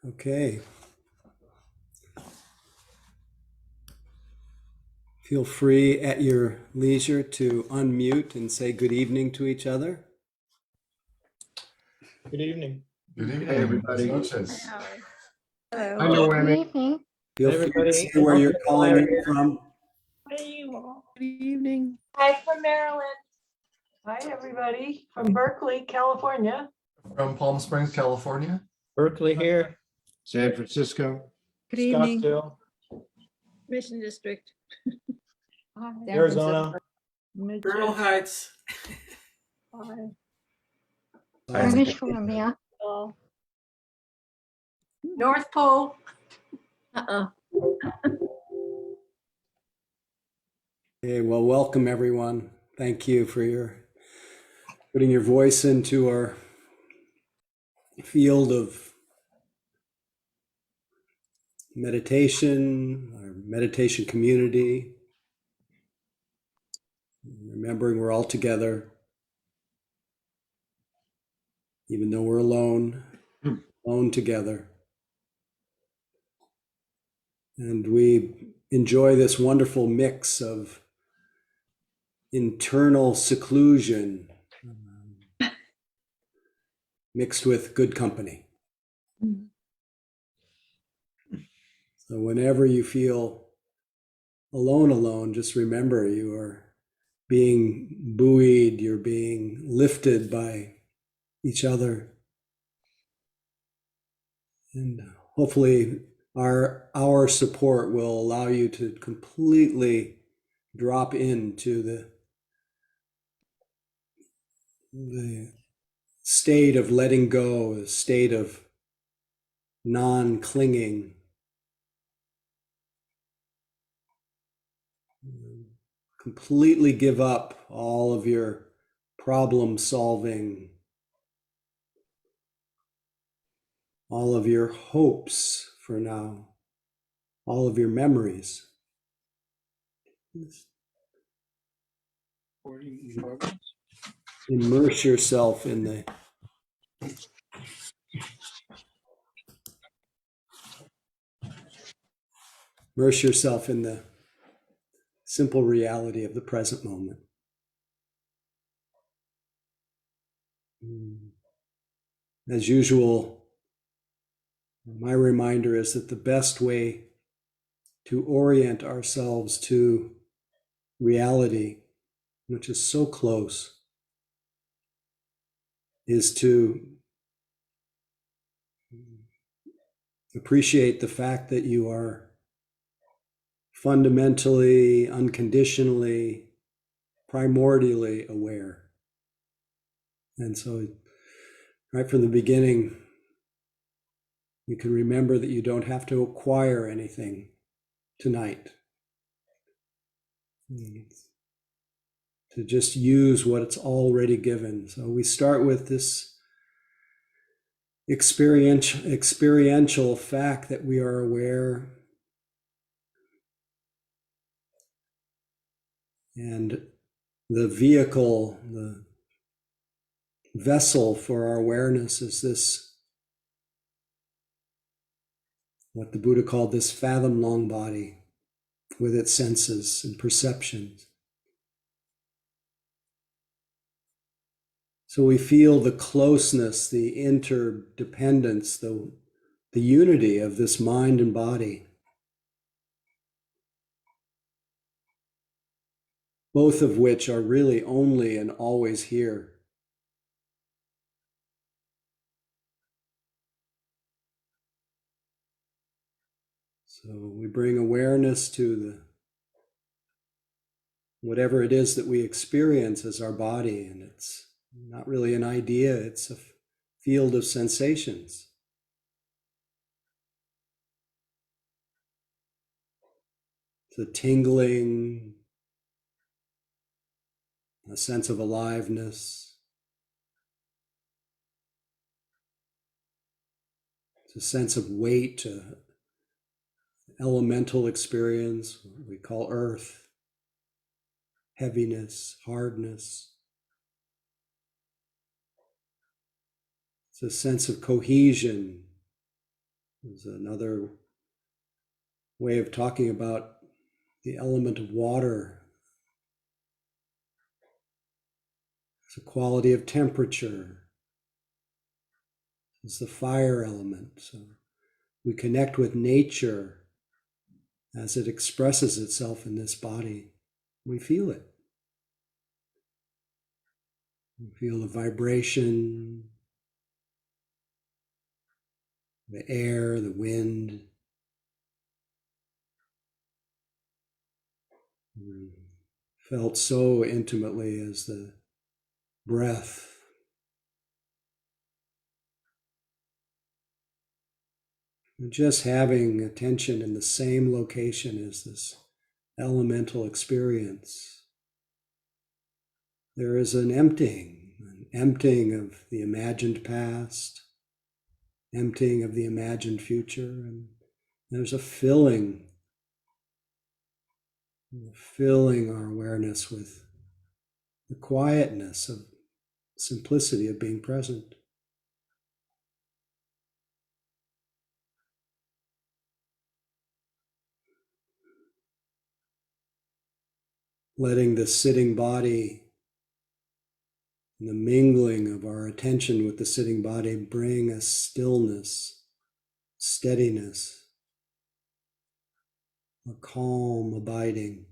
Okay. Feel free at your leisure to unmute and say good evening to each other. Good evening. Good evening, everybody. Buenas noches. Hello. I know Good Amy. evening. Feel Hi, free to everybody. say where you're calling in from. Good evening. Hi from Maryland. Hi, everybody from Berkeley, California. From Palm Springs, California. Berkeley here. San Francisco. Good evening. Scottsdale, Mission District. Arizona. Colonel Heights. British Columbia. North Pole. Okay, well, welcome everyone. Thank you for putting your voice into our field of meditation, our meditation community. Remembering we're all together, even though we're alone together. And we enjoy this wonderful mix of internal seclusion mixed with good company. So whenever you feel alone, just remember you are being buoyed, you're being lifted by each other. And hopefully our support will allow you to completely drop into the state of letting go, the state of non-clinging. Completely give up all of your problem solving, all of your hopes for now, all of your memories. Immerse yourself in the simple reality of the present moment. As usual, my reminder is that the best way to orient ourselves to reality, which is so close, is to appreciate the fact that you are fundamentally, unconditionally, primordially aware. And so right from the beginning, you can remember that you don't have to acquire anything tonight. To just use what it's already given. So we start with this experiential fact that we are aware, and the vehicle, the vessel for our awareness is this, what the Buddha called this fathom-long body with its senses and perceptions. So we feel the closeness, the interdependence, the unity of this mind and body, both of which are really only and always here. So we bring awareness to whatever it is that we experience as our body, and it's not really an idea, it's a field of sensations. It's a tingling, a sense of aliveness. It's a sense of weight, elemental experience, what we call earth, heaviness, hardness. It's a sense of cohesion, There's another way of talking about the element of water. It's a quality of temperature. It's the fire element. So we connect with nature as it expresses itself in this body. We feel it. We feel the vibration, the air, the wind. Felt so intimately as the breath. And just having attention in the same location as this elemental experience. There is an emptying of the imagined past, emptying of the imagined future, and there's a filling our awareness with the quietness of simplicity of being present. Letting the sitting body and the mingling of our attention with the sitting body bring a stillness, steadiness, a calm abiding.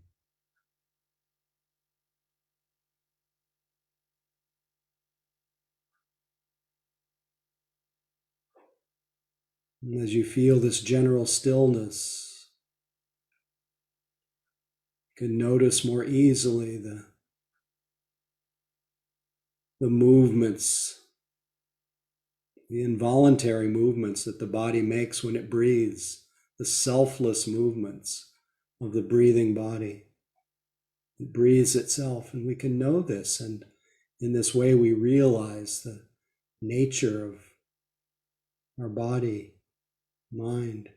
And as you feel this general stillness, you can notice more easily the movements, the involuntary movements that the body makes when it breathes, the selfless movements of the breathing body. It breathes itself, and we can know this, and in this way we realize the nature of our body, mind.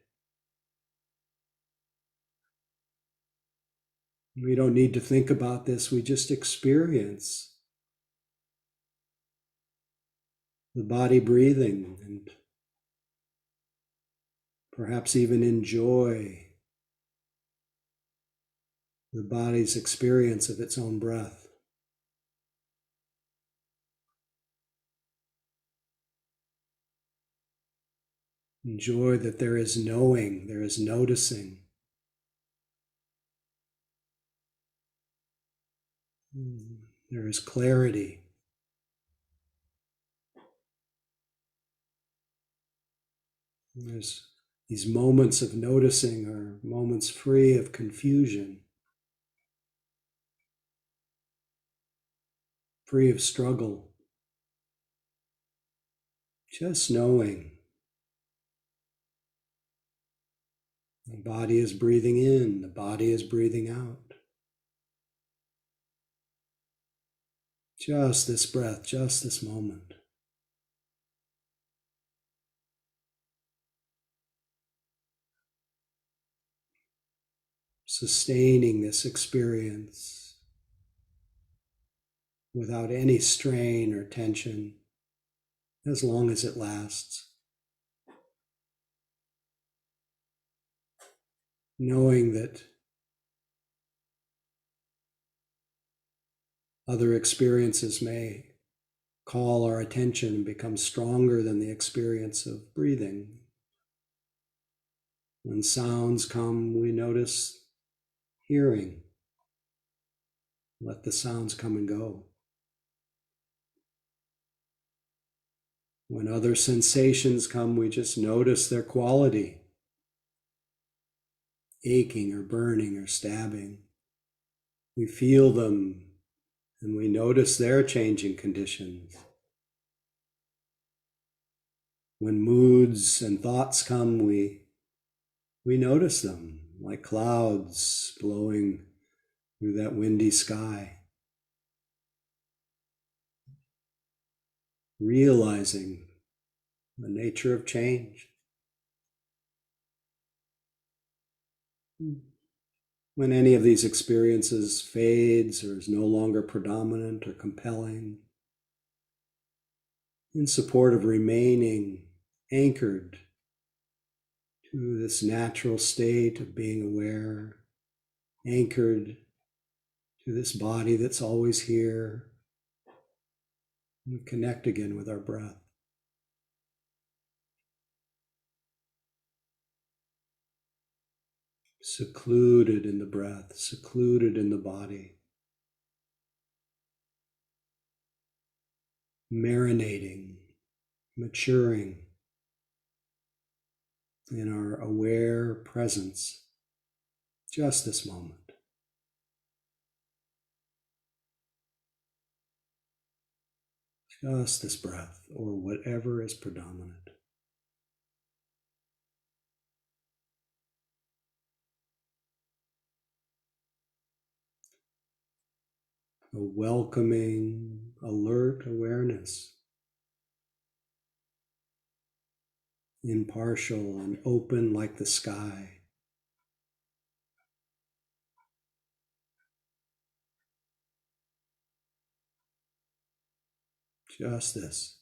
We don't need to think about this, we just experience the body breathing and perhaps even enjoy the body's experience of its own breath. Enjoy that there is knowing, there is noticing. There is clarity. There's these moments of noticing are moments free of confusion, free of struggle. Just knowing. The body is breathing in, the body is breathing out. Just this breath, just this moment. Sustaining this experience without any strain or tension, as long as it lasts. Knowing that other experiences may call our attention and become stronger than the experience of breathing. When sounds come, we notice hearing. Let the sounds come and go. When other sensations come, we just notice their quality. Aching or burning or stabbing. We feel them and we notice their changing conditions. When moods and thoughts come, we notice them like clouds blowing through that windy sky. Realizing the nature of change. When any of these experiences fades or is no longer predominant or compelling, in support of remaining anchored to this natural state of being aware, anchored to this body that's always here. We connect again with our breath. Secluded in the breath, secluded in the body. Marinating, maturing in our aware presence, just this moment. Just this breath, or whatever is predominant. A welcoming, alert awareness, impartial and open like the sky. Just this.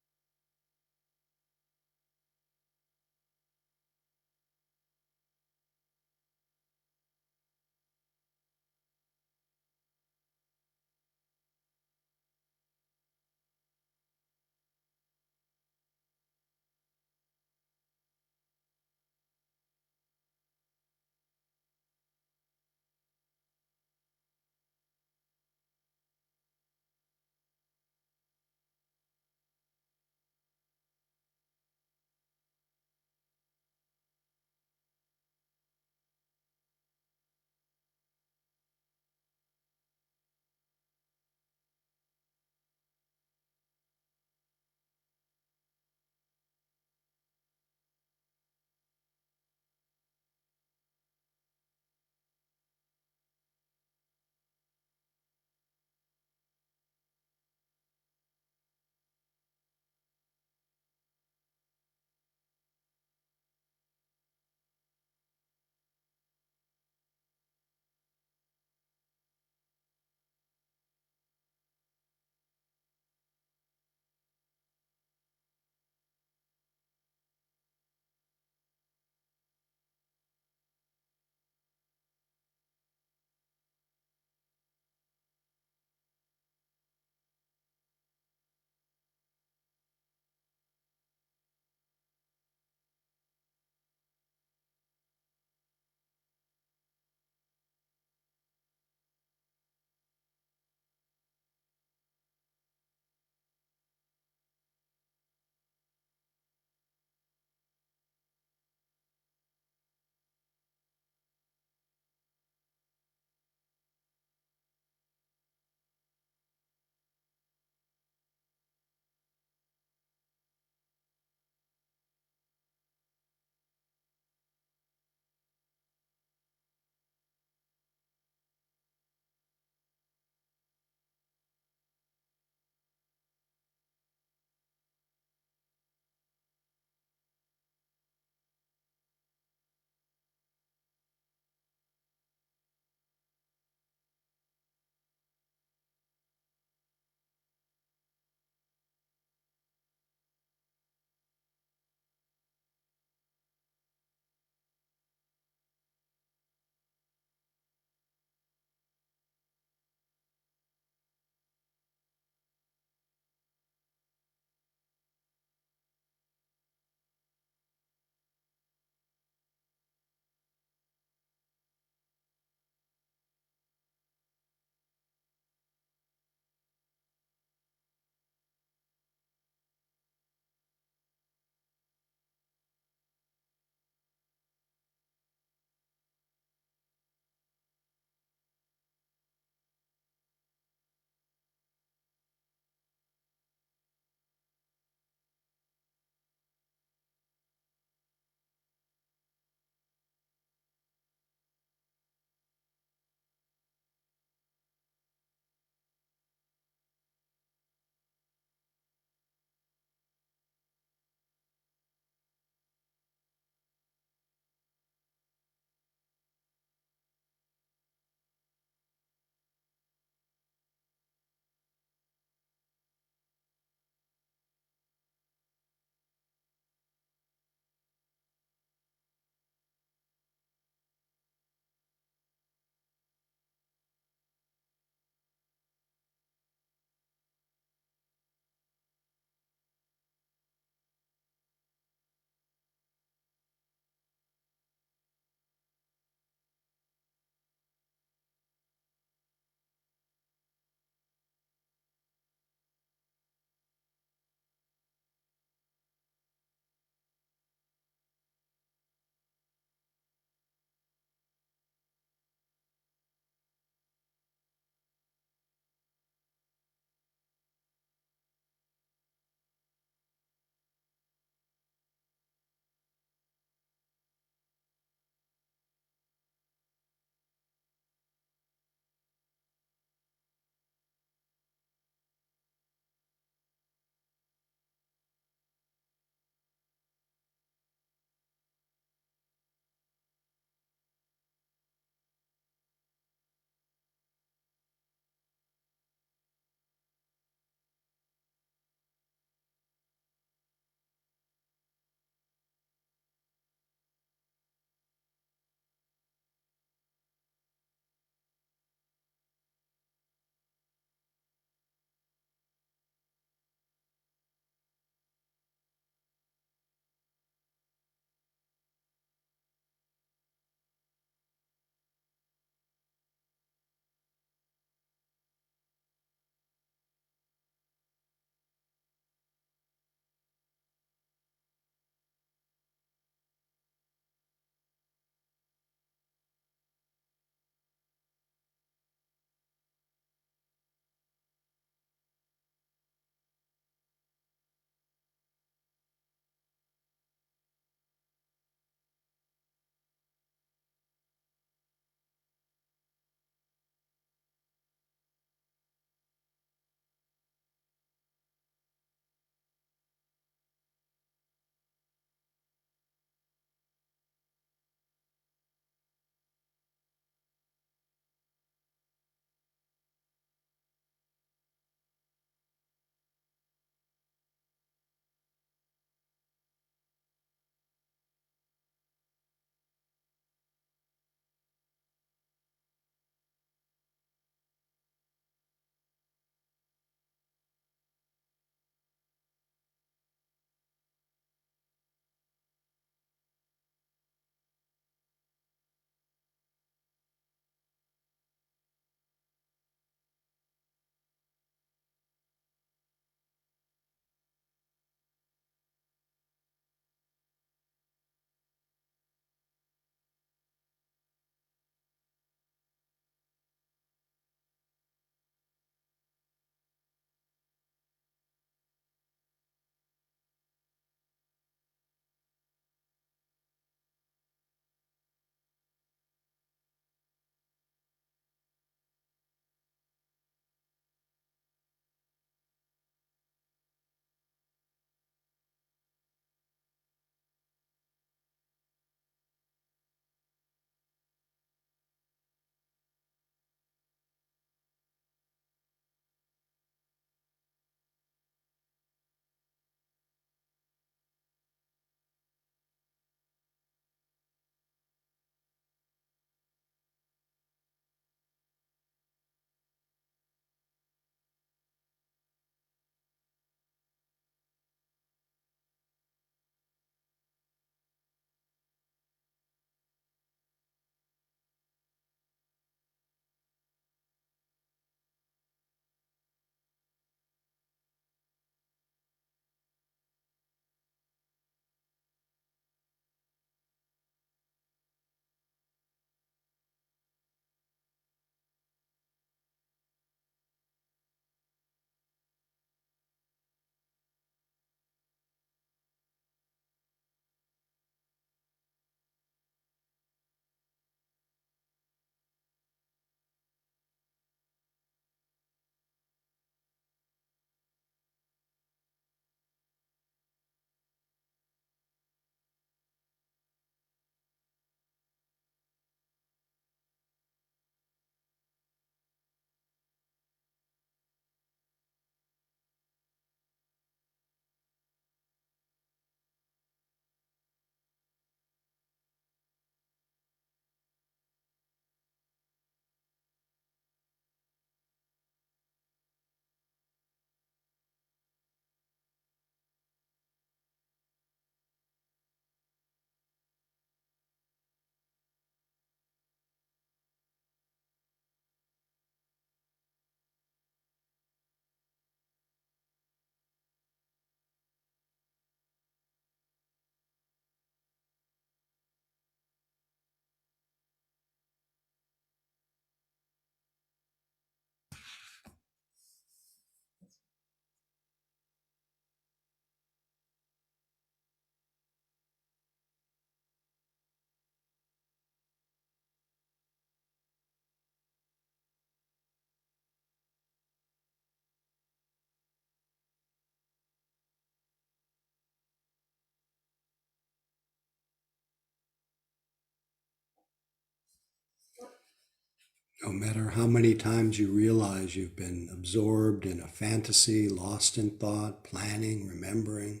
No matter how many times you realize you've been absorbed in a fantasy, lost in thought, planning, remembering,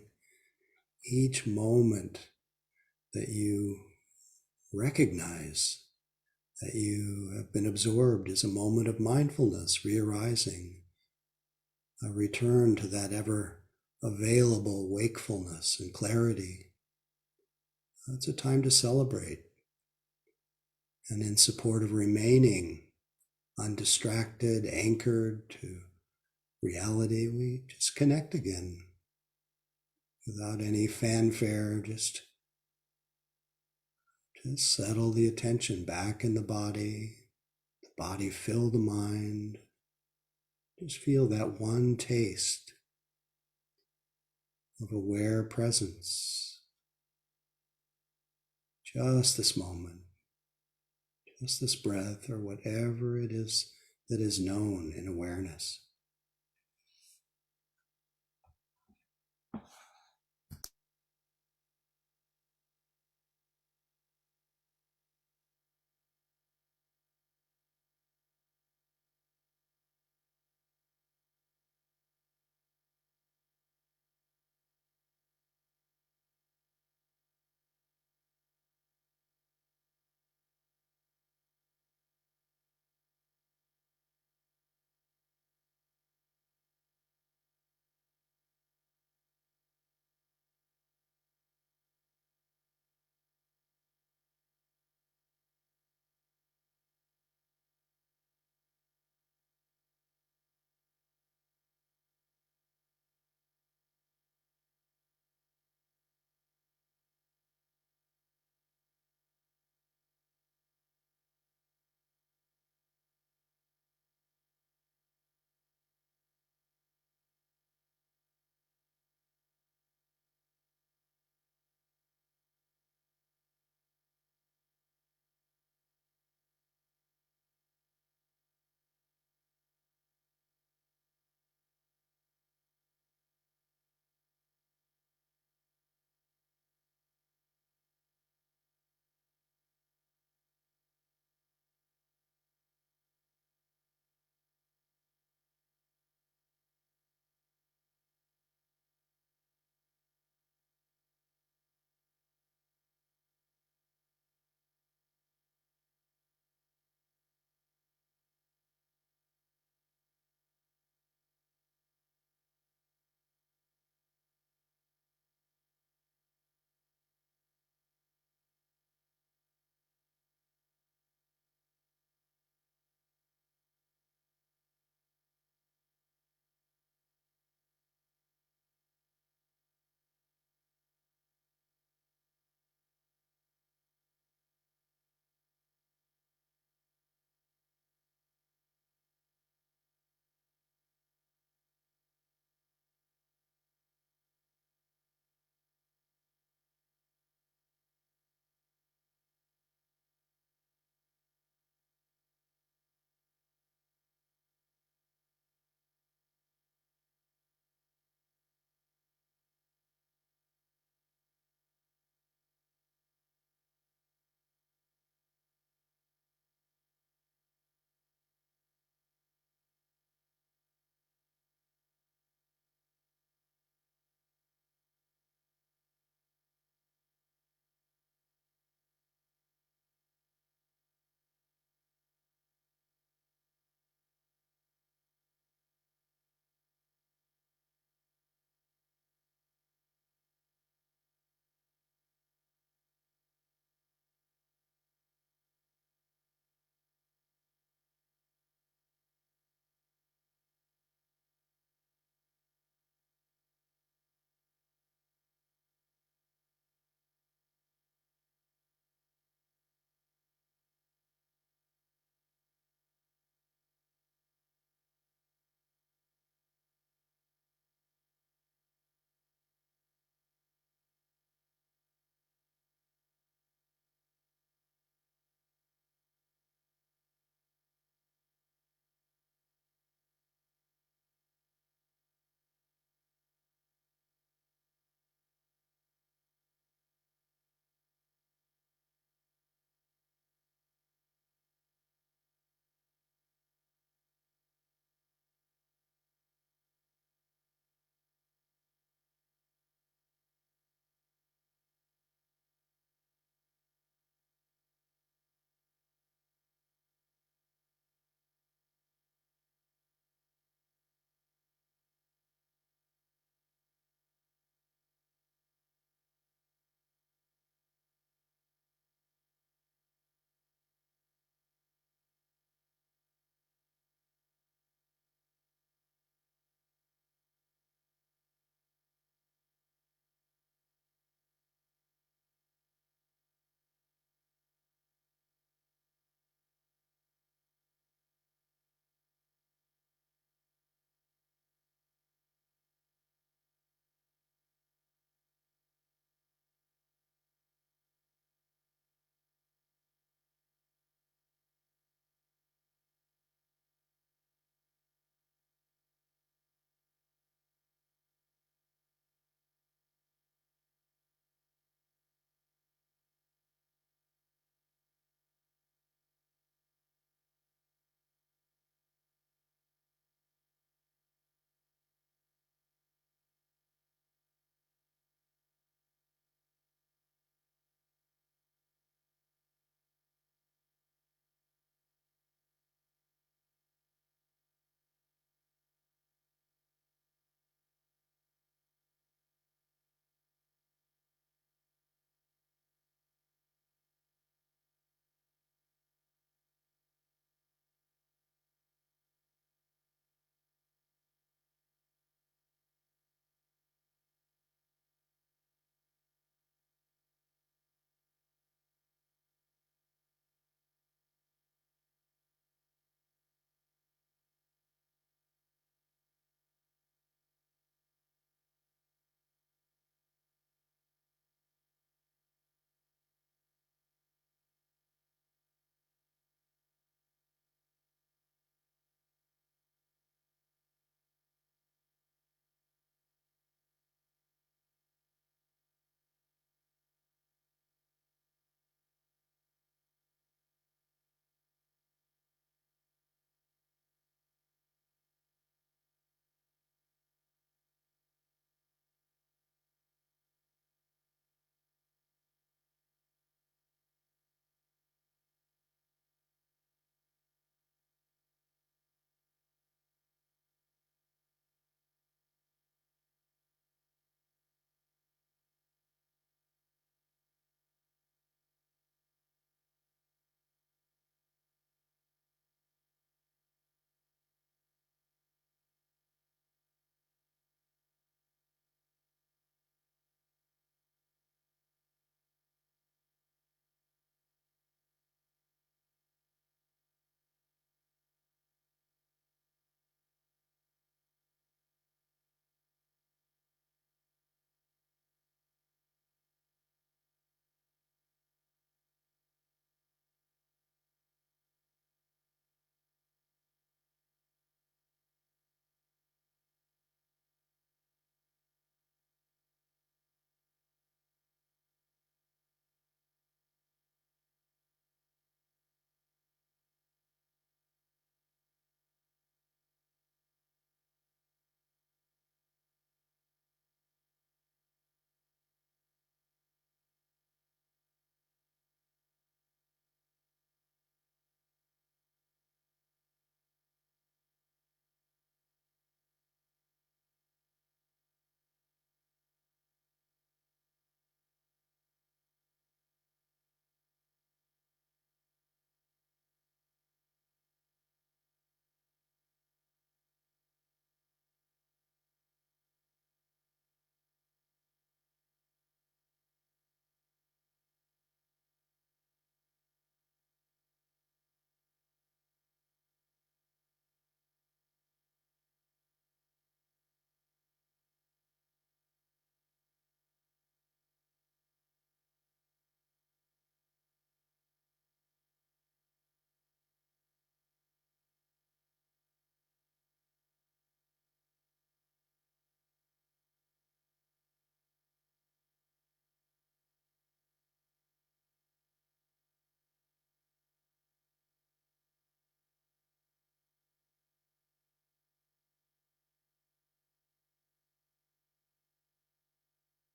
each moment that you recognize that you have been absorbed is a moment of mindfulness, re-arising, a return to that ever available wakefulness and clarity. It's a time to celebrate. And in support of remaining undistracted, anchored to reality, we just connect again without any fanfare, just settle the attention back in the body fill the mind. Just feel that one taste of aware presence. Just this moment, just this breath, or whatever it is that is known in awareness.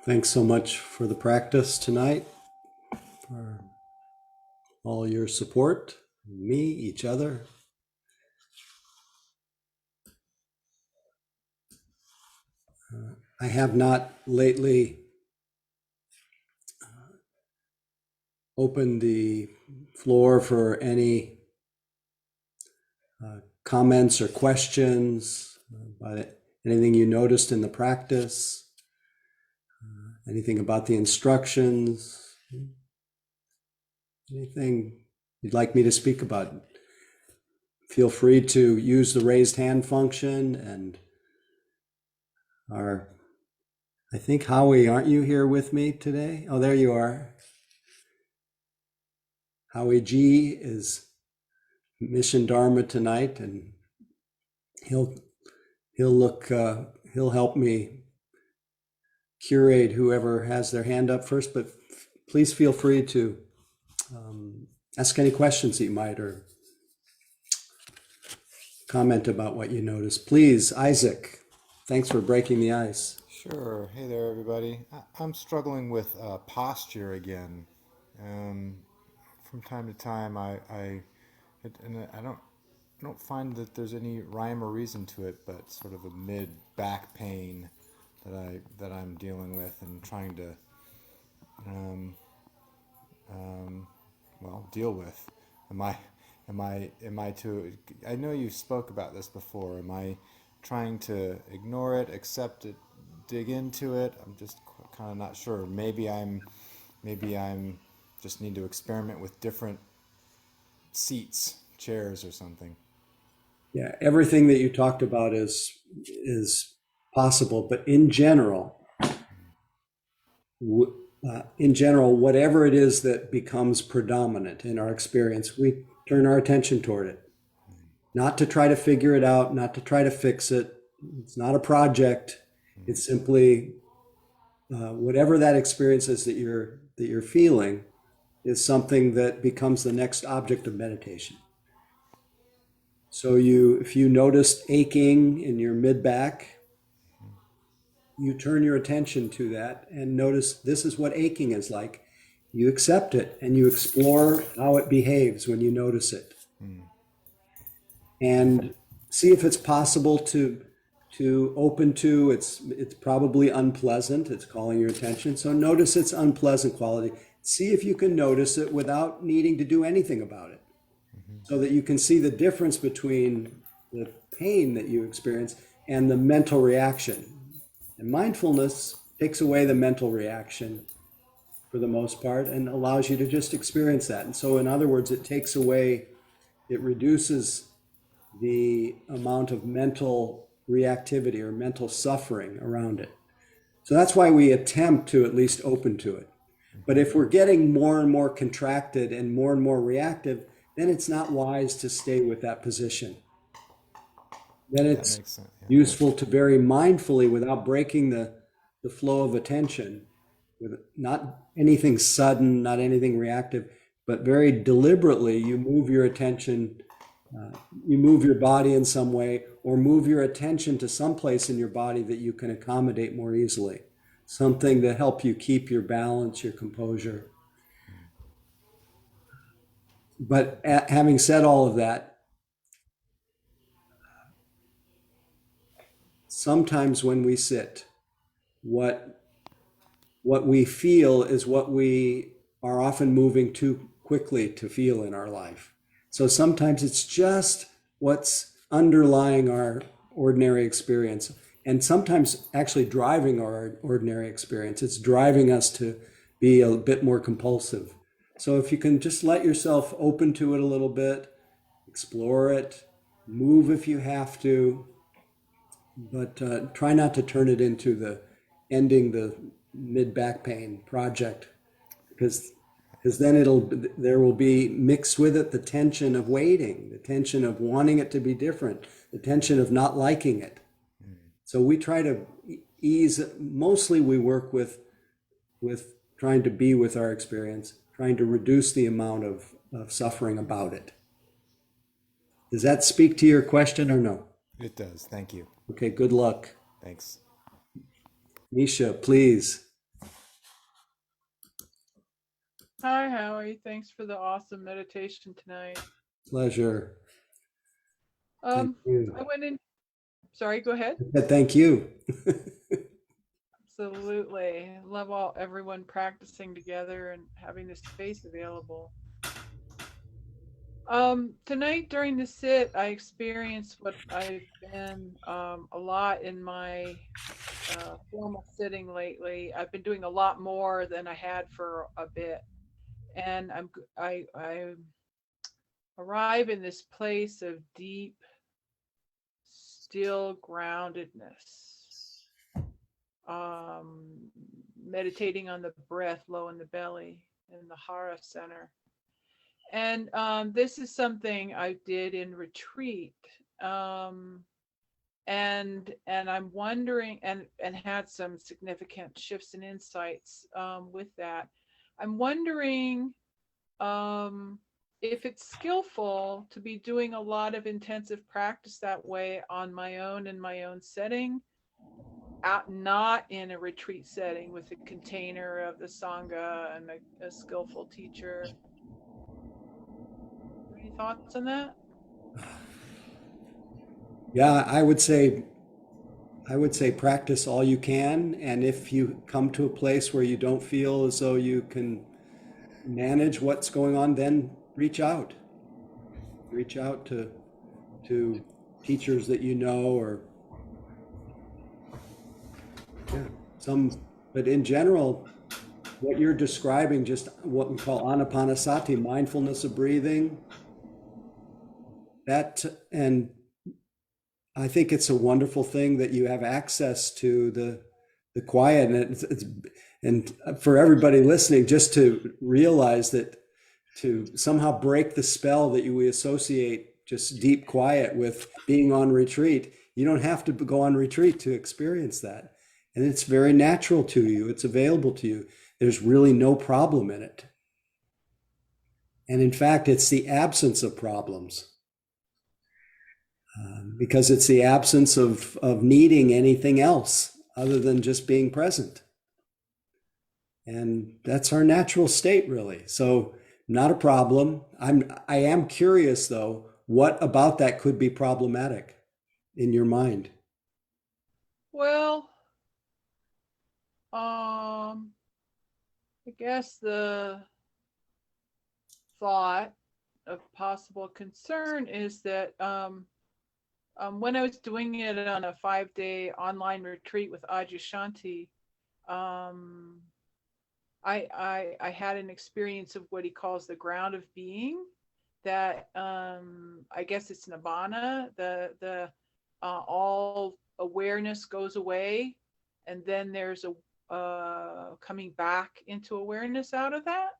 Thanks so much for the practice tonight, for all your support, me, each other. I have not lately opened the floor for any comments or questions about anything you noticed in the practice, anything about the instructions, anything you'd like me to speak about. Feel free to use the raised hand function, and I think, Howie, aren't you here with me today? Oh, there you are. Howie G is Mission Dharma tonight, and he'll help me curate whoever has their hand up first, but please feel free to ask any questions that you might, or comment about what you noticed. Please, Isaac, thanks for breaking the ice. Sure. Hey there, everybody. I'm struggling with posture again. From time to time, I don't find that there's any rhyme or reason to it, but sort of a mid back pain that I'm dealing with and trying to um, deal with. Am I to? I know you spoke about this before. Am I trying to ignore it, accept it, dig into it? I'm just kind of not sure. Maybe I'm just need to experiment with different seats, chairs, or something. Yeah, everything that you talked about is possible, but in general, whatever it is that becomes predominant in our experience, we turn our attention toward it. Not to try to figure it out, not to try to fix it. It's not a project. It's simply whatever that experience is that you're feeling is something that becomes the next object of meditation. So if you noticed aching in your mid back, you turn your attention to that and notice this is what aching is like. You accept it and you explore how it behaves when you notice it, and see if it's possible to open to. It's probably unpleasant. It's calling your attention. So notice its unpleasant quality. See if you can notice it without needing to do anything about it, so that you can see the difference between the pain that you experience and the mental reaction. And mindfulness takes away the mental reaction for the most part and allows you to just experience that. And so, in other words, it reduces the amount of mental reactivity or mental suffering around it. So that's why we attempt to at least open to it. But if we're getting more and more contracted and more reactive, then it's not wise to stay with that position. Then That it's makes sense. Yeah. useful to very mindfully, without breaking the flow of attention, with not anything sudden, not anything reactive, but very deliberately, you move your attention, you move your body in some way, or move your attention to some place in your body that you can accommodate more easily. Something to help you keep your balance, your composure. But having said all of that, sometimes when we sit, what we feel is what we are often moving too quickly to feel in our life. So sometimes it's just what's underlying our ordinary experience, and sometimes actually driving our ordinary experience. It's driving us to be a bit more compulsive. So if you can just let yourself open to it a little bit, explore it, move if you have to, but try not to turn it into the ending the mid back pain project, because then there will be mixed with it the tension of waiting, the tension of wanting it to be different, the tension of not liking it. So we try to ease. Mostly we work with trying to be with our experience, trying to reduce the amount of suffering about it. Does that speak to your question or no? It does. Thank you. Okay, good luck. Thanks. Nisha, please. Hi, Howie. Thanks for the awesome meditation tonight. Pleasure. Thank you. I went in. Sorry, go ahead. Thank you. Absolutely. Love everyone practicing together and having this space available. Tonight during the sit, I experienced what I've been a lot in my formal sitting lately. I've been doing a lot more than I had for a bit, and I arrive in this place of deep, still groundedness, meditating on the breath low in the belly in the Hara center. And this is something I did in retreat. And I'm wondering, and had some significant shifts and insights with that. I'm wondering if it's skillful to be doing a lot of intensive practice that way on my own in my own setting, not in a retreat setting with a container of the Sangha and a skillful teacher. Any thoughts on that? Yeah, I would say practice all you can, and if you come to a place where you don't feel as though you can manage what's going on, then reach out. Reach out to teachers that you know, or yeah, but in general, what you're describing, just what we call anapanasati, mindfulness of breathing, that, and I think it's a wonderful thing that you have access to the quiet, and and for everybody listening, just to realize that, to somehow break the spell that we associate just deep quiet with being on retreat. You don't have to go on retreat to experience that, and it's very natural to you. It's available to you. There's really no problem in it, and in fact, it's the absence of problems. Because it's the absence of needing anything else other than just being present. And that's our natural state, really. So not a problem. I am curious, though, what about that could be problematic in your mind? Well, I guess the thought of possible concern is that when I was doing it on a 5-day online retreat with Adyashanti, I had an experience of what he calls the ground of being, that I guess it's nibbana, the all awareness goes away, and then there's a coming back into awareness out of that.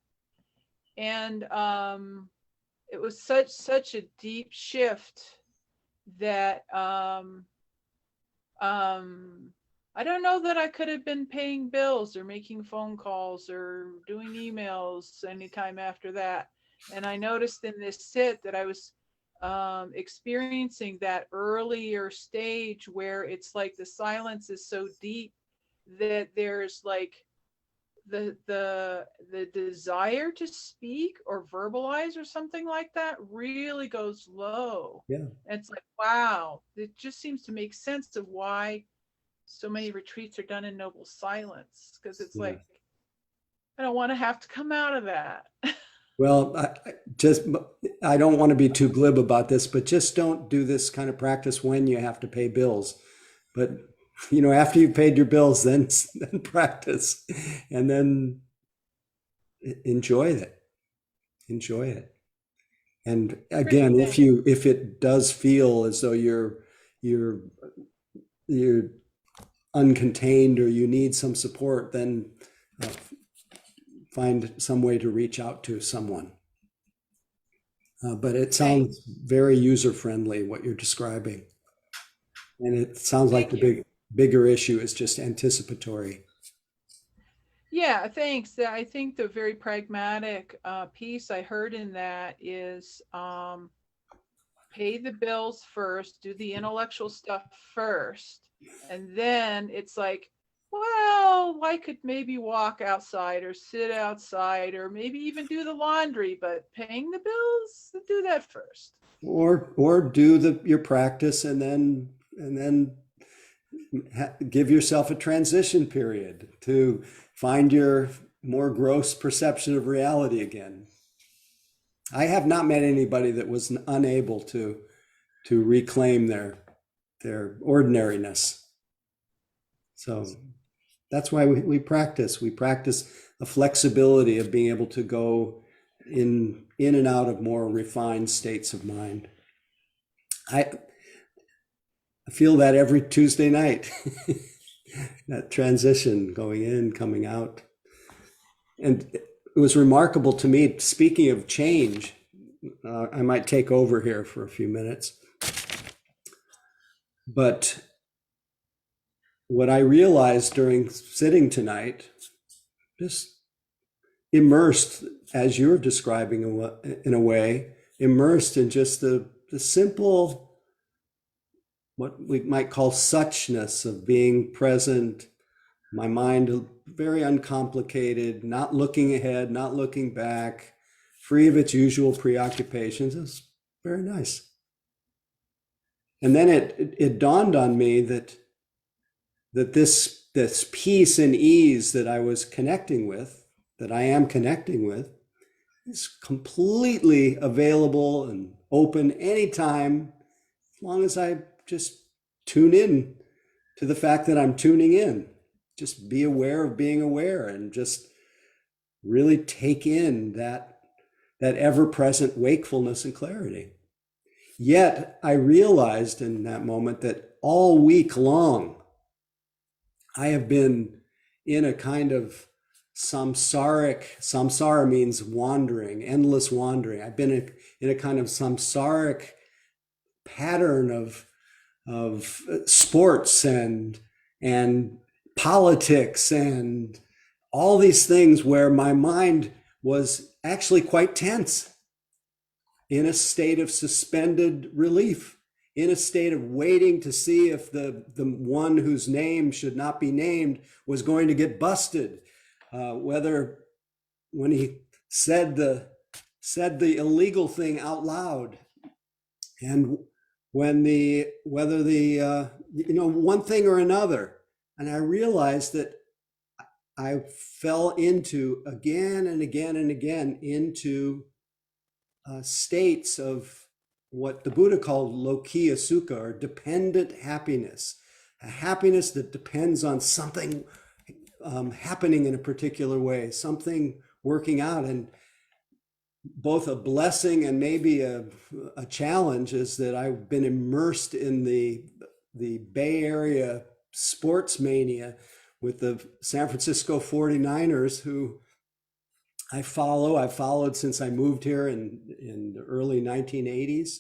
And it was such a deep shift that I don't know that I could have been paying bills or making phone calls or doing emails anytime after that. And I noticed in this sit that I was experiencing that earlier stage where it's like the silence is so deep that there's like the desire to speak or verbalize or something like that really goes low. Yeah. And it's like, wow, it just seems to make sense of why so many retreats are done in noble silence, because it's like, I don't want to have to come out of that. Well, I don't want to be too glib about this, but just don't do this kind of practice when you have to pay bills. But after you've paid your bills, then practice, and then enjoy it. Enjoy it. And again, if it does feel as though you're uncontained or you need some support, then find some way to reach out to someone. But it sounds very user-friendly, what you're describing. And it sounds like the bigger issue is just anticipatory. Yeah, thanks. I think the very pragmatic piece I heard in that is pay the bills first, do the intellectual stuff first, and then it's like well, I could maybe walk outside or sit outside or maybe even do the laundry, but paying the bills, do that first. Or do your practice and then give yourself a transition period to find your more gross perception of reality again. I have not met anybody that was unable to reclaim their ordinariness. So that's why we practice. We practice the flexibility of being able to go in and out of more refined states of mind. I feel that every Tuesday night, that transition, going in, coming out. And it was remarkable to me, speaking of change, I might take over here for a few minutes. But what I realized during sitting tonight, just immersed, as you're describing in a way, immersed in just the simple, what we might call suchness of being present, my mind very uncomplicated, not looking ahead, not looking back, free of its usual preoccupations. It's very nice. And then it dawned on me that this peace and ease that I was connecting with, that I am connecting with, is completely available and open anytime, as long as I just tune in to the fact that I'm tuning in. Just be aware of being aware and just really take in that ever-present wakefulness and clarity. Yet I realized in that moment that all week long, I have been in a kind of samsara means wandering, endless wandering. I've been in a kind of samsaric pattern of sports and politics and all these things where my mind was actually quite tense, in a state of suspended relief, in a state of waiting to see if the one whose name should not be named was going to get busted, whether when he said the illegal thing out loud, and whether the one thing or another. And I realized that I fell into again and again and again into states of what the Buddha called lokiya sukha, or dependent happiness, a happiness that depends on something happening in a particular way, something working out. And both a blessing and maybe a challenge is that I've been immersed in the Bay Area sports mania with the San Francisco 49ers, who I've followed since I moved here in the early 1980s,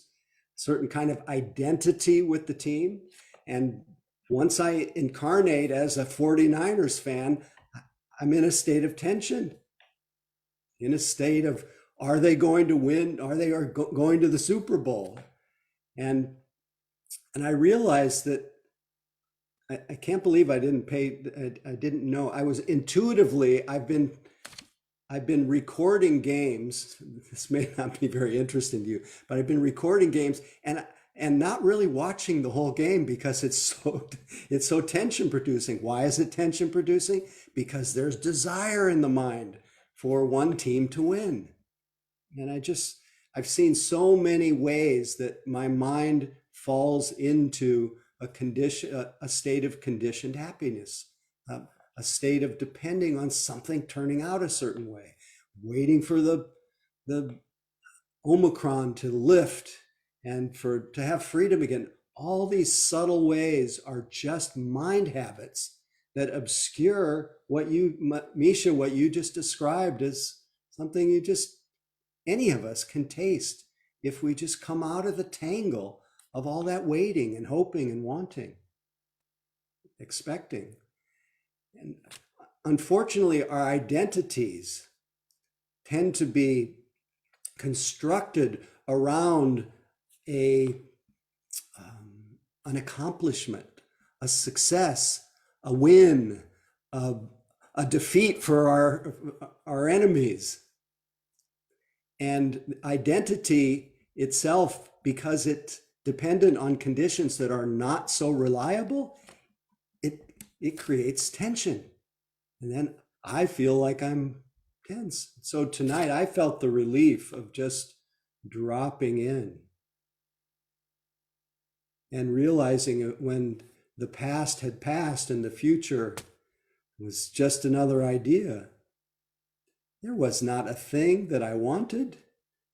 certain kind of identity with the team. And once I incarnate as a 49ers fan, I'm in a state of tension, in a state of, are they going to win? Are they going to the Super Bowl? And I realized that I can't believe I didn't know. I was intuitively, I've been recording games. This may not be very interesting to you, but I've been recording games and not really watching the whole game because it's so tension producing. Why is it tension producing? Because there's desire in the mind for one team to win. And I've seen so many ways that my mind falls into a state of conditioned happiness, a state of depending on something turning out a certain way, waiting for the Omicron to lift and to have freedom again. All these subtle ways are just mind habits that obscure what you just described as something any of us can taste if we just come out of the tangle of all that waiting and hoping and wanting, expecting. And unfortunately, our identities tend to be constructed around an accomplishment, a success, a win, a, a defeat for our enemies. And identity itself, because it's dependent on conditions that are not so reliable, it creates tension. And then I feel like I'm tense. So tonight I felt the relief of just dropping in and realizing it when the past had passed and the future was just another idea. There was not a thing that I wanted.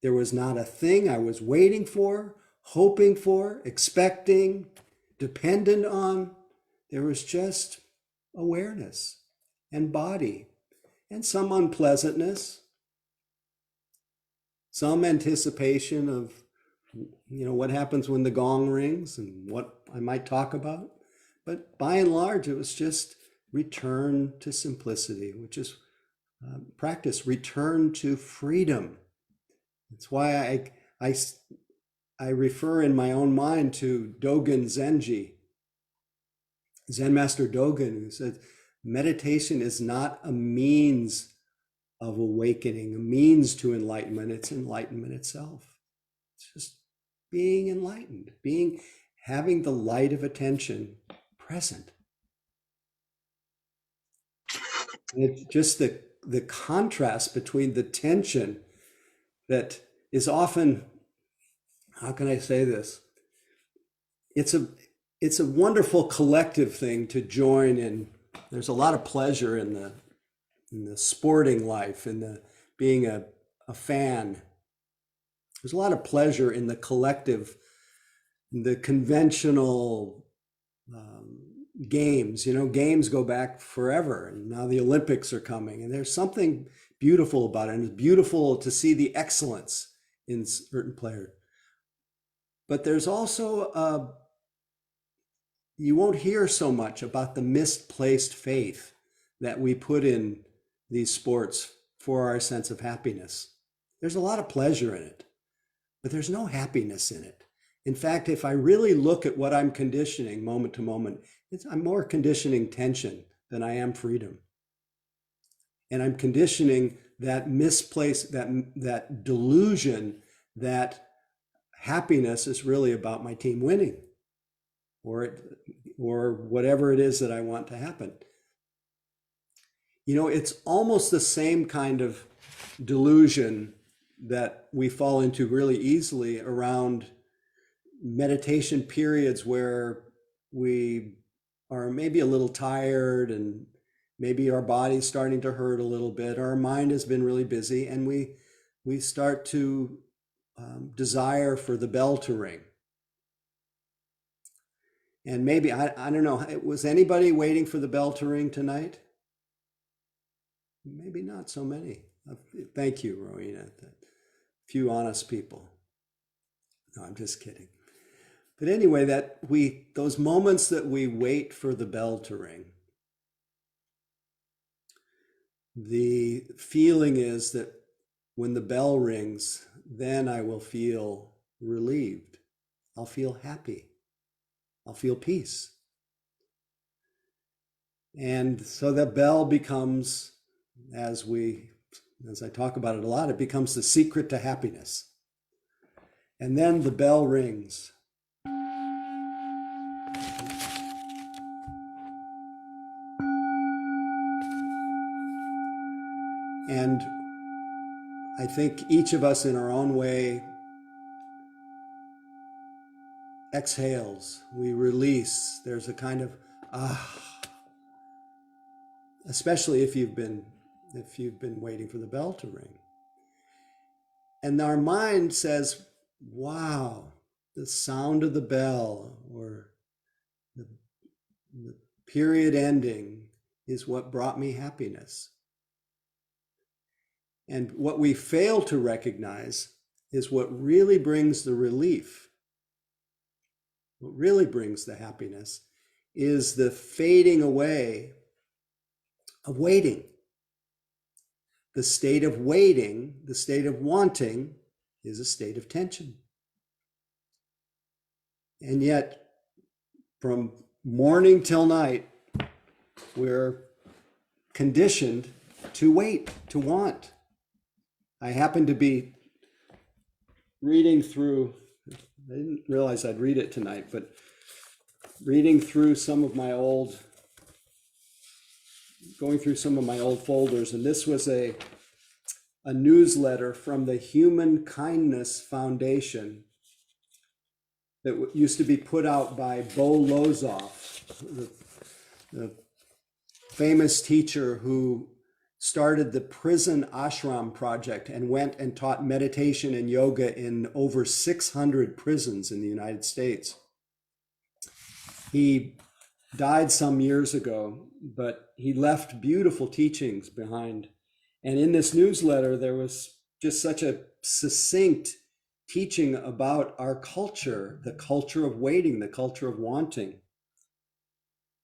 There was not a thing I was waiting for, hoping for, expecting, dependent on. There was just awareness and body and some unpleasantness, some anticipation of, what happens when the gong rings and what I might talk about. But by and large, it was just return to simplicity, which is practice, return to freedom. That's why I refer in my own mind to Dogen Zenji, Zen Master Dogen, who said, meditation is not a means of awakening, a means to enlightenment. It's enlightenment itself. It's just being enlightened, having the light of attention present. And it's just the contrast between the tension that is often, how can I say this? It's a wonderful collective thing to join in. There's a lot of pleasure in the sporting life, in the being a fan. There's a lot of pleasure in the collective, the conventional games. Games go back forever, and now the Olympics are coming, and there's something beautiful about it. And it's beautiful to see the excellence in certain players. But there's also you won't hear so much about the misplaced faith that we put in these sports for our sense of happiness. There's a lot of pleasure in it, but there's no happiness in it. In fact, if I really look at what I'm conditioning moment to moment, I'm more conditioning tension than I am freedom. And I'm conditioning that misplaced, that delusion that happiness is really about my team winning, or whatever it is that I want to happen. It's almost the same kind of delusion that we fall into really easily around meditation periods where we are maybe a little tired and maybe our body's starting to hurt a little bit, or our mind has been really busy, and we start to desire for the bell to ring. And maybe, I don't know, was anybody waiting for the bell to ring tonight? Maybe not so many. Thank you, Rowena. A few honest people. No, I'm just kidding. But anyway, those moments that we wait for the bell to ring, the feeling is that when the bell rings, then I will feel relieved. I'll feel happy. I'll feel peace. And so the bell becomes, as I talk about it a lot, it becomes the secret to happiness. And then the bell rings. And I think each of us in our own way exhales, we release. There's a kind of especially if you've been waiting for the bell to ring. And our mind says, wow, the sound of the bell or the period ending is what brought me happiness. And what we fail to recognize is what really brings the relief, what really brings the happiness, is the fading away of waiting. The state of waiting, the state of wanting, is a state of tension. And yet, from morning till night, we're conditioned to wait, to want. I happened to be reading through, I didn't realize I'd read it tonight, but reading through going through some of my old folders, and this was a newsletter from the Human Kindness Foundation that used to be put out by Bo Lozoff, the famous teacher who started the prison ashram project and went and taught meditation and yoga in over 600 prisons in the United States. He died some years ago, but he left beautiful teachings behind. And in this newsletter, there was just such a succinct teaching about our culture, the culture of waiting, the culture of wanting.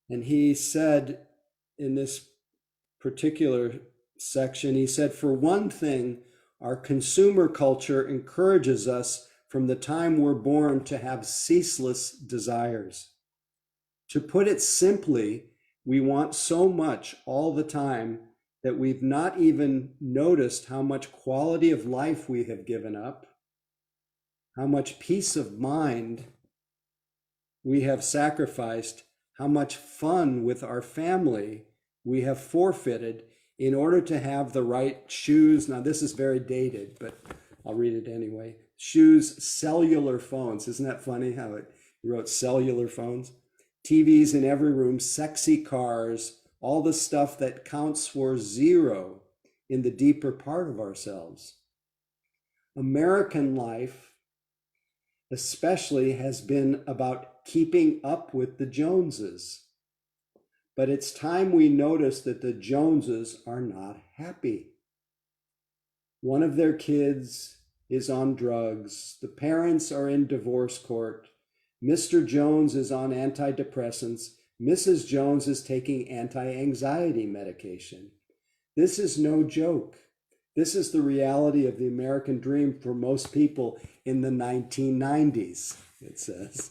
And he said in this particular section, he said, for one thing, our consumer culture encourages us from the time we're born to have ceaseless desires. To put it simply, we want so much all the time that we've not even noticed how much quality of life we have given up, how much peace of mind we have sacrificed, how much fun with our family we have forfeited in order to have the right shoes. Now, this is very dated, but I'll read it anyway. Shoes, cellular phones. Isn't that funny how it wrote cellular phones? TVs in every room, sexy cars, all the stuff that counts for zero in the deeper part of ourselves. American life, especially, has been about keeping up with the Joneses. But it's time we notice that the Joneses are not happy. One of their kids is on drugs. The parents are in divorce court. Mr. Jones is on antidepressants. Mrs. Jones is taking anti-anxiety medication. This is no joke. This is the reality of the American dream for most people in the 1990s, it says.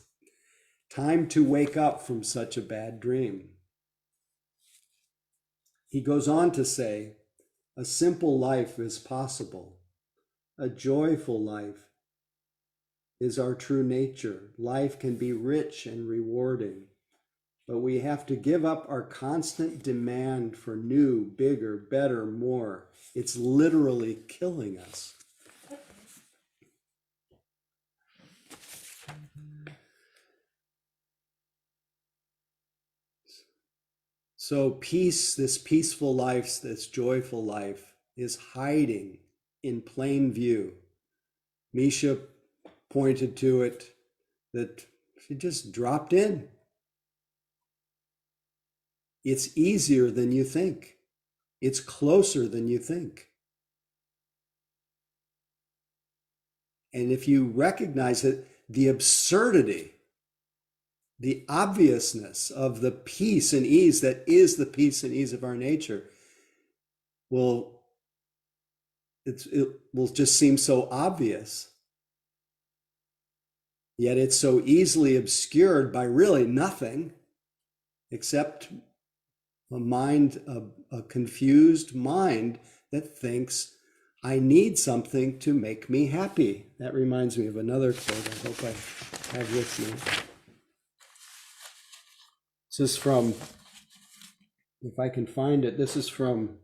Time to wake up from such a bad dream. He goes on to say, a simple life is possible. A joyful life is our true nature. Life can be rich and rewarding, but we have to give up our constant demand for new, bigger, better, more. It's literally killing us. So peace, this peaceful life, this joyful life, is hiding in plain view. Misha pointed to it, that she just dropped in. It's easier than you think. It's closer than you think. And if you recognize it, the absurdity, the obviousness of the peace and ease that is the peace and ease of our nature it will just seem so obvious. Yet it's so easily obscured by really nothing except a confused mind that thinks, I need something to make me happy. That reminds me of another quote I hope I have with me. This is from, if I can find it, this is from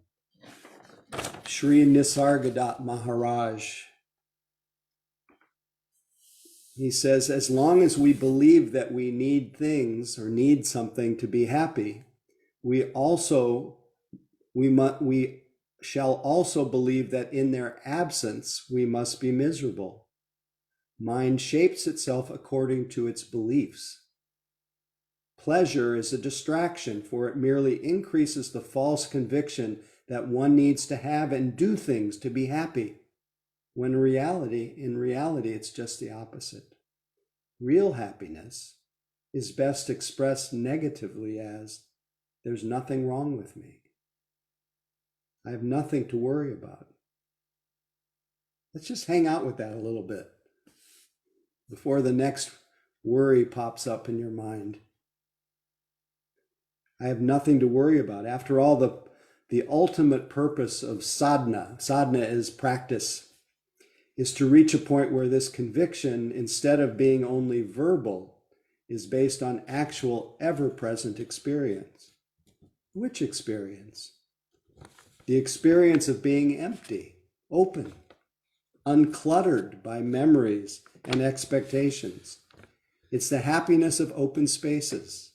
Sri Nisargadatta Maharaj. He says, as long as we believe that we need things or need something to be happy, we shall also believe that in their absence we must be miserable. Mind shapes itself according to its beliefs. Pleasure is a distraction, for it merely increases the false conviction that one needs to have and do things to be happy, when in reality, it's just the opposite. Real happiness is best expressed negatively as, there's nothing wrong with me. I have nothing to worry about. Let's just hang out with that a little bit before the next worry pops up in your mind. I have nothing to worry about. After all, the ultimate purpose of sadhana is practice, is to reach a point where this conviction, instead of being only verbal, is based on actual ever-present experience. Which experience? The experience of being empty, open, uncluttered by memories and expectations. It's the happiness of open spaces,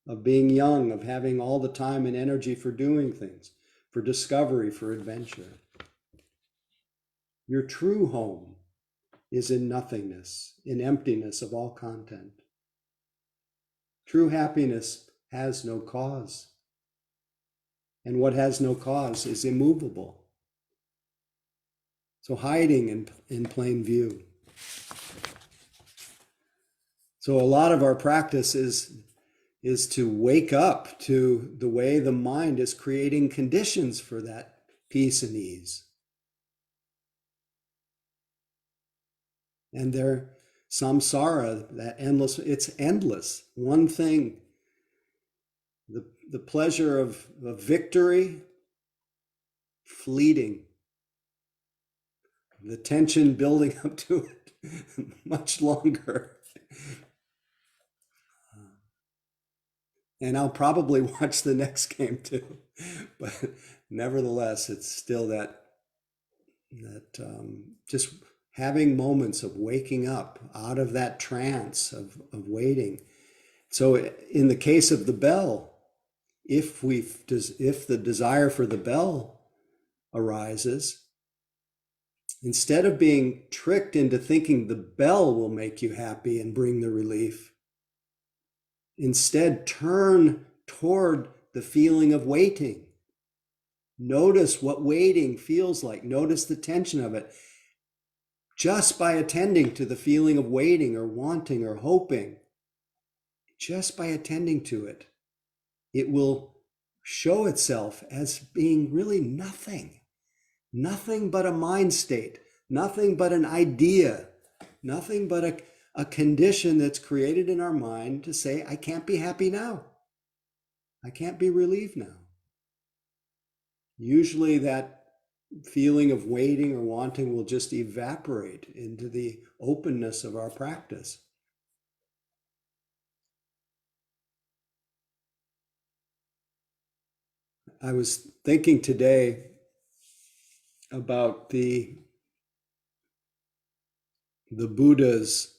of being young, of having all the time and energy for doing things, for discovery, for adventure. Your true home is in nothingness, in emptiness of all content. True happiness has no cause. And what has no cause is immovable. So hiding in plain view. So a lot of our practice is to wake up to the way the mind is creating conditions for that peace and ease. And their samsara, that endless, it's endless. One thing, the pleasure of victory, fleeting. The tension building up to it much longer. And I'll probably watch the next game too. But nevertheless, it's still that just having moments of waking up out of that trance of waiting. So in the case of the bell, if the desire for the bell arises, instead of being tricked into thinking the bell will make you happy and bring the relief, instead turn toward the feeling of waiting. Notice what waiting feels like. Notice the tension of it. Just by attending to the feeling of waiting or wanting or hoping, just by attending to it, it will show itself as being really nothing but a mind state, nothing but an idea, nothing but a condition that's created in our mind to say, I can't be happy now. I can't be relieved now. Usually that feeling of waiting or wanting will just evaporate into the openness of our practice. I was thinking today about the Buddha's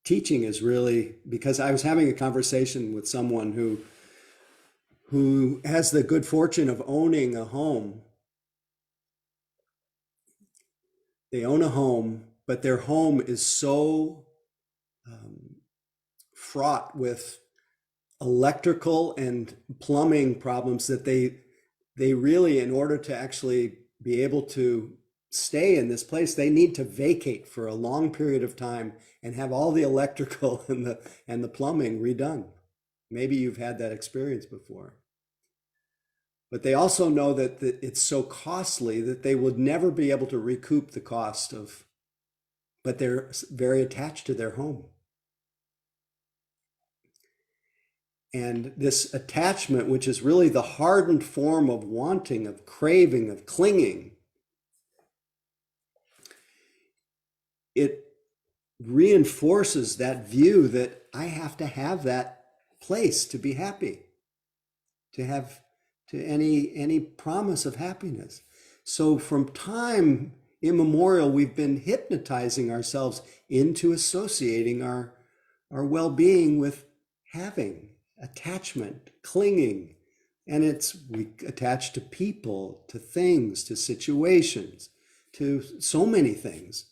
teaching is really, because I was having a conversation with someone who has the good fortune of owning a home. They own a home, but their home is so fraught with electrical and plumbing problems that they really, in order to actually be able to stay in this place, they need to vacate for a long period of time and have all the electrical and the plumbing redone. Maybe you've had that experience before. But they also know that it's so costly that they would never be able to recoup the cost of, but they're very attached to their home. And this attachment, which is really the hardened form of wanting, of craving, of clinging, it reinforces that view that I have to have that place to be happy, to have to any promise of happiness. So from time immemorial, we've been hypnotizing ourselves into associating our well-being with having, attachment, clinging. And we attach to people, to things, to situations, to so many things.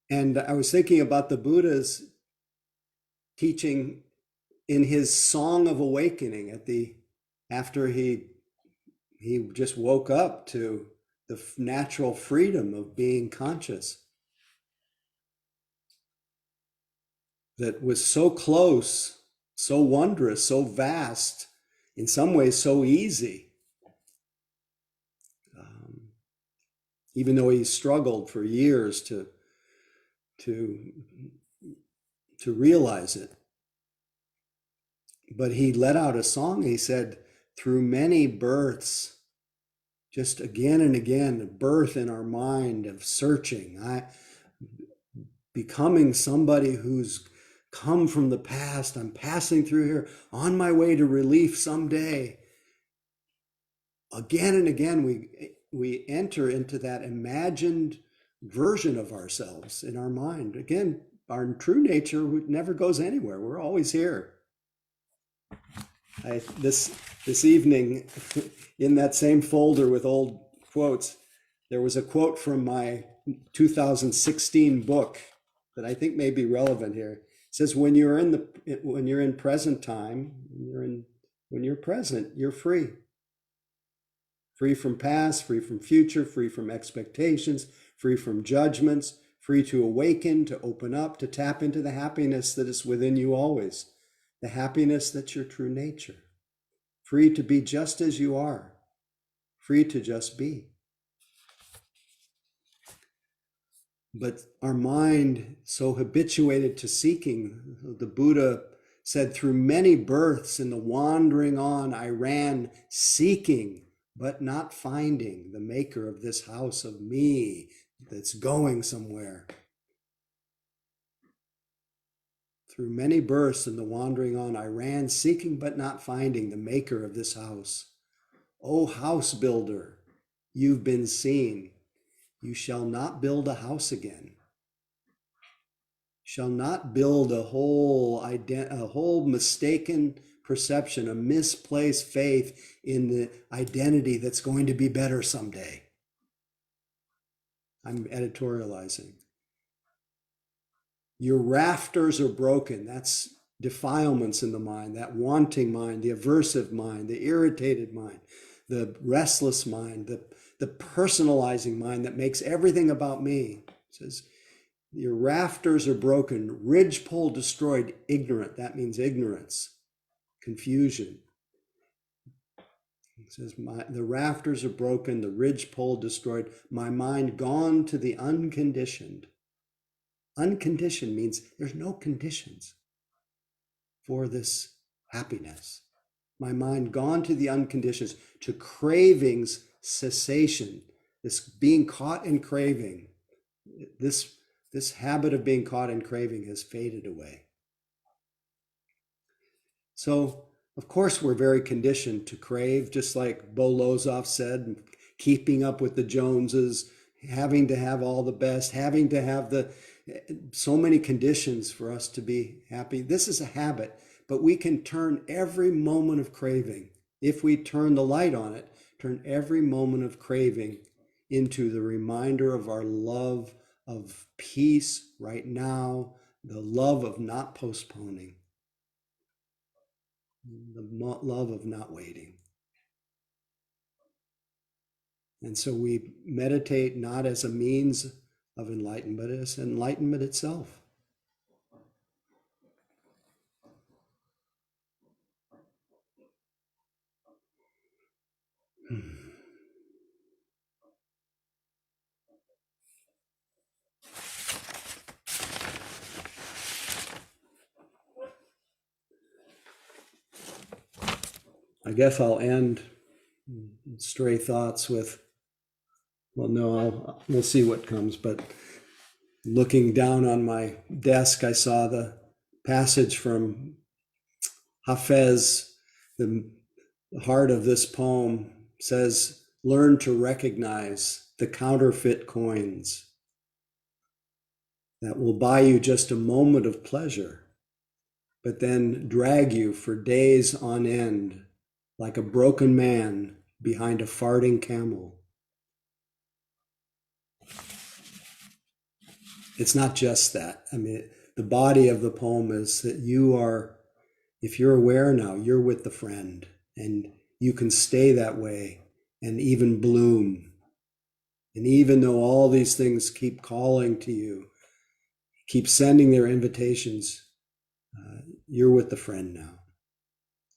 And I was thinking about the Buddha's teaching in his Song of Awakening after he just woke up to the natural freedom of being conscious. That was so close, so wondrous, so vast, in some ways so easy. Even though he struggled for years to realize it. But he let out a song. He said, through many births, just again and again, a birth in our mind of searching, becoming somebody who's come from the past. I'm passing through here on my way to relief someday. Again and again, we enter into that imagined version of ourselves in our mind. Again, our true nature never goes anywhere. We're always here. This evening, in that same folder with old quotes, there was a quote from my 2016 book that I think may be relevant here. It says, when you're in present time, when you're present, you're free. Free from past, free from future, free from expectations, free from judgments, free to awaken, to open up, to tap into the happiness that is within you always, the happiness that's your true nature. Free to be just as you are, free to just be. But our mind, so habituated to seeking, the Buddha said, through many births in the wandering on, I ran seeking, but not finding the maker of this house of me that's going somewhere. Through many births in the wandering on, I ran seeking, but not finding the maker of this house. O house builder, you've been seen. You shall not build a house again. Shall not build a whole mistaken perception, a misplaced faith in the identity that's going to be better someday. I'm editorializing. Your rafters are broken. That's defilements in the mind, that wanting mind, the aversive mind, the irritated mind, the restless mind, the personalizing mind that makes everything about me. It says, your rafters are broken, ridgepole destroyed, ignorant. That means ignorance, confusion. It says, the rafters are broken, the ridgepole destroyed, my mind gone to the unconditioned. Unconditioned means there's no conditions for this happiness. My mind gone to the unconditioned, to cravings cessation, this being caught in craving, this habit of being caught in craving has faded away. So, of course, we're very conditioned to crave, just like Bo Lozov said, keeping up with the Joneses, having to have all the best, having to have so many conditions for us to be happy. This is a habit, but we can turn every moment of craving, if we turn the light on it, turn every moment of craving into the reminder of our love of peace right now, the love of not postponing, the love of not waiting. And so we meditate not as a means of enlightenment, but as enlightenment itself. I guess I'll end stray thoughts with, well, no, we'll see what comes. But looking down on my desk, I saw the passage from Hafez. The heart of this poem says, learn to recognize the counterfeit coins that will buy you just a moment of pleasure, but then drag you for days on end like a broken man behind a farting camel. It's not just that. I mean, the body of the poem is that you are, if you're aware now, you're with the friend, and you can stay that way and even bloom. And even though all these things keep calling to you, keep sending their invitations, you're with the friend now.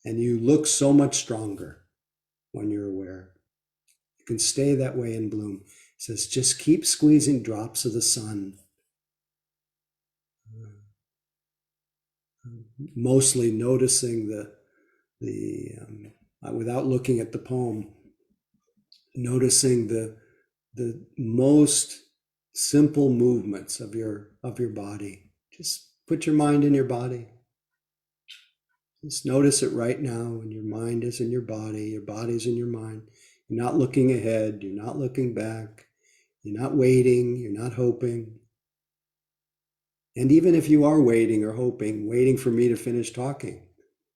And you look so much stronger when you're aware. You can stay that way and bloom. He says, just keep squeezing drops of the sun. Mostly noticing the without looking at the poem, noticing the most simple movements of your body. Just put your mind in your body. Just notice it right now, and your mind is in your body's in your mind. You're not looking ahead, you're not looking back, you're not waiting, you're not hoping. And even if you are waiting or hoping, waiting for me to finish talking,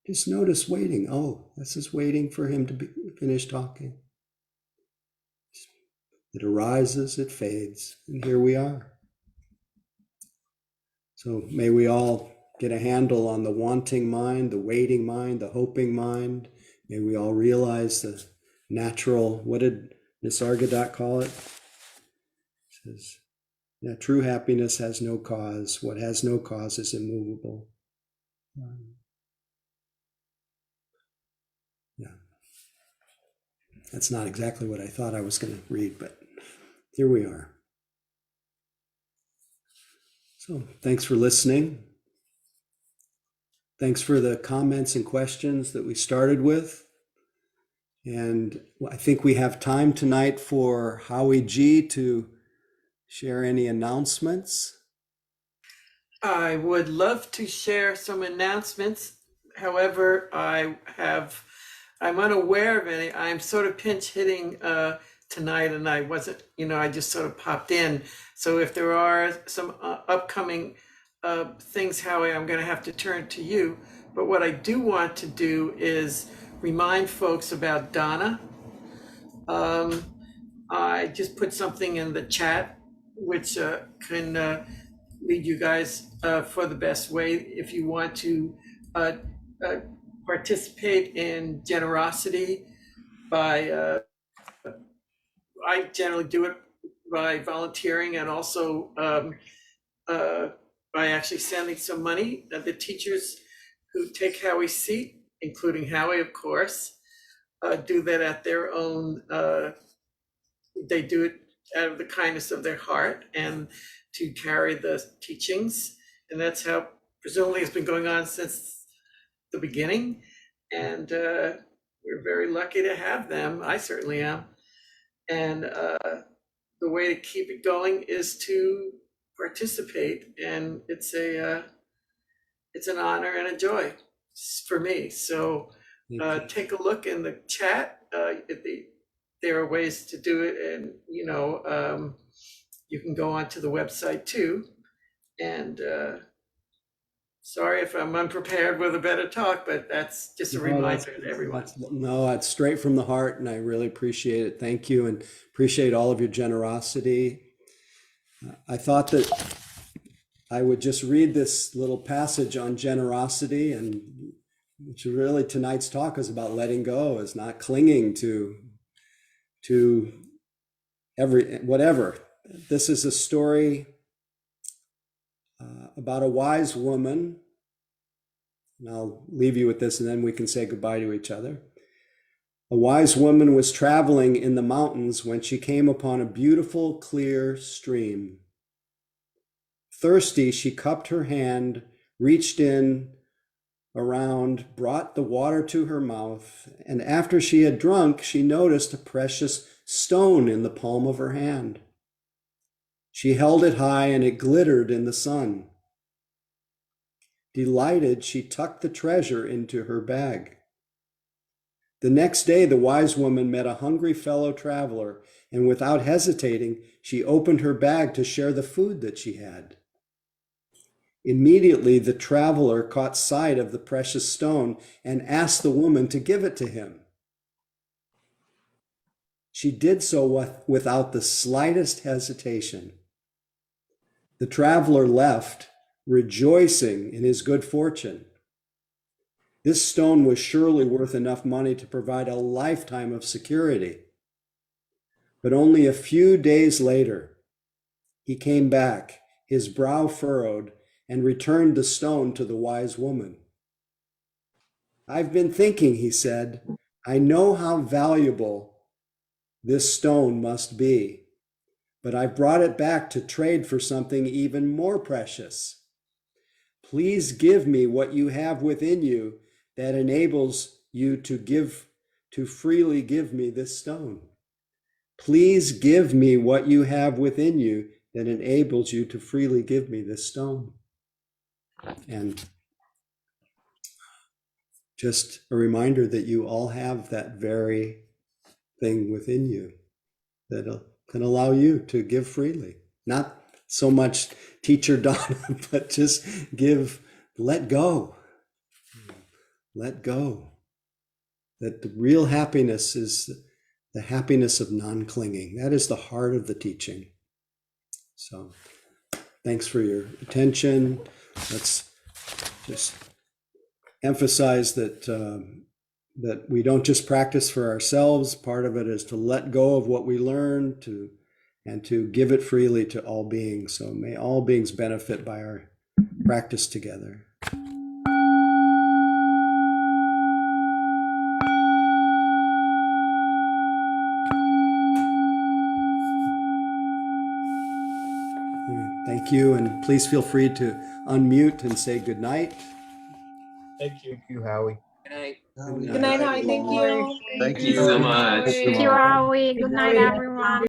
just notice waiting. Oh, this is waiting for him to finish talking. It arises, it fades, and here we are. So may we all get a handle on the wanting mind, the waiting mind, the hoping mind. May we all realize the natural, what did Nisargadatta call it? It says, yeah, true happiness has no cause. What has no cause is immovable. Yeah. That's not exactly what I thought I was going to read, but here we are. So thanks for listening. Thanks for the comments and questions that we started with. And I think we have time tonight for Howie G to share any announcements. I would love to share some announcements. However, I'm unaware of any. I'm sort of pinch hitting tonight, and I wasn't, I just sort of popped in. So if there are some upcoming things, Howie, I'm going to have to turn to you. But what I do want to do is remind folks about Donna. I just put something in the chat, which can lead you guys for the best way if you want to participate in generosity by, I generally do it by volunteering and also by actually sending some money. The teachers who take Howie's seat, including Howie, of course, do that at their own, they do it out of the kindness of their heart and to carry the teachings. And that's how presumably it's been going on since the beginning. And we're very lucky to have them. I certainly am. And the way to keep it going is to participate. And it's an honor and a joy for me. So take a look in the chat. There are ways to do it, and you can go onto the website too. And sorry if I'm unprepared with a better talk, but that's just a reminder to everyone. No, it's straight from the heart, and I really appreciate it. Thank you, and appreciate all of your generosity. I thought that I would just read this little passage on generosity, and which really tonight's talk is about letting go, is not clinging to whatever. This is a story about a wise woman. And I'll leave you with this and then we can say goodbye to each other. A wise woman was traveling in the mountains when she came upon a beautiful, clear stream. Thirsty, she cupped her hand, reached in around, brought the water to her mouth, and after she had drunk, she noticed a precious stone in the palm of her hand. She held it high and it glittered in the sun. Delighted, she tucked the treasure into her bag. The next day, the wise woman met a hungry fellow traveler, and without hesitating, she opened her bag to share the food that she had. Immediately, the traveler caught sight of the precious stone and asked the woman to give it to him. She did so without the slightest hesitation. The traveler left, rejoicing in his good fortune. This stone was surely worth enough money to provide a lifetime of security. But only a few days later, he came back, his brow furrowed, and returned the stone to the wise woman. "I've been thinking," he said, "I know how valuable this stone must be, but I brought it back to trade for something even more precious. Please give me what you have within you that enables you to freely give me this stone. Please give me what you have within you that enables you to freely give me this stone. And just a reminder that you all have that very thing within you that can allow you to give freely. Not so much teacher Dharma, but just let go. Let go. That the real happiness is the happiness of non-clinging. That is the heart of the teaching. So thanks for your attention. Let's just emphasize that that we don't just practice for ourselves. Part of it is to let go of what we learn and to give it freely to all beings. So may all beings benefit by our practice together. Thank you, and please feel free to unmute and say good night. Thank you, Howie. Good night. Good night, Howie. Thank you. Thank you so much. Thank you, Howie. Good night, everyone.